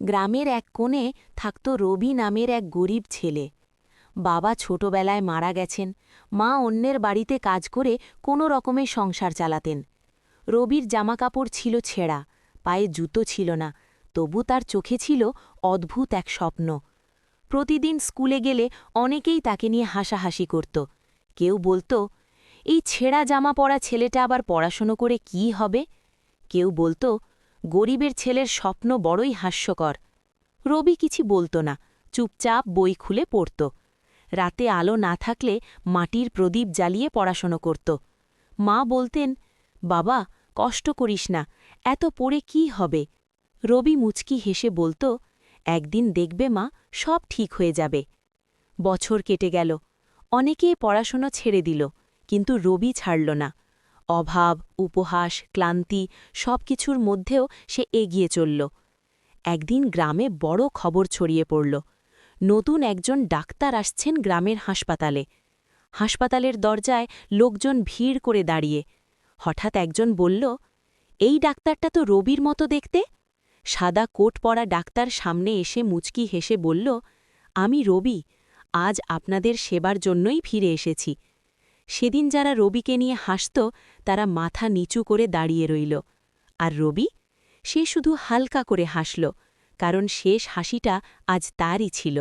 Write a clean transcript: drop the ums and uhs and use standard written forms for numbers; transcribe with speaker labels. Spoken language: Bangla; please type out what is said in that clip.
Speaker 1: গ্রামের এক কোণে থাকত রবি নামের এক গরিব ছেলে। বাবা ছোটবেলায় মারা গেছেন, মা অন্যের বাড়িতে কাজ করে কোনো রকমে সংসার চালাতেন। রবির জামাকাপড় ছিল ছেঁড়া, পায়ে জুতো ছিল না, তবু তার চোখে ছিল অদ্ভুত এক স্বপ্ন। প্রতিদিন স্কুলে গেলে অনেকেই তাকে নিয়ে হাসাহাসি করত। কেউ বলতো, এই ছেঁড়া জামা পরা ছেলেটা আবার পড়াশুনো করে কি হবে। কেউ বলতো, গরিবের ছেলের স্বপ্ন বড়ই হাস্যকর। রবি কিছু বলতো না, চুপচাপ বই খুলে পড়ত। রাতে আলো না থাকলে মাটির প্রদীপ জ্বালিয়ে পড়াশুনো করত। মা বলতেন, বাবা কষ্ট করিস না, এত পড়ে কি হবে। রবি মুচকি হেসে বলতো, একদিন দেখবে মা, সব ঠিক হয়ে যাবে। বছর কেটে গেল, অনেকেই পড়াশুনো ছেড়ে দিল, কিন্তু রবি ছাড়ল না। অভাব, উপহাস, ক্লান্তি সব কিছুর মধ্যেও সে এগিয়ে চলল। একদিন গ্রামে বড় খবর ছড়িয়ে পড়ল, নতুন একজন ডাক্তার আসছেন গ্রামের হাসপাতালে। হাসপাতালের দরজায় লোকজন ভিড় করে দাঁড়িয়ে। হঠাৎ একজন বলল, এই ডাক্তারটা তো রবির মতো দেখতে। সাদা কোট পরা ডাক্তার সামনে এসে মুচকি হেসে বলল, আমি রবি, আজ আপনাদের সেবার জন্যই ফিরে এসেছি। সেদিন যারা রবিকে নিয়ে হাসত তারা মাথা নিচু করে দাঁড়িয়ে রইল। আর রবি, সে শুধু হালকা করে হাসল, কারণ শেষ হাসিটা আজ তারই ছিল।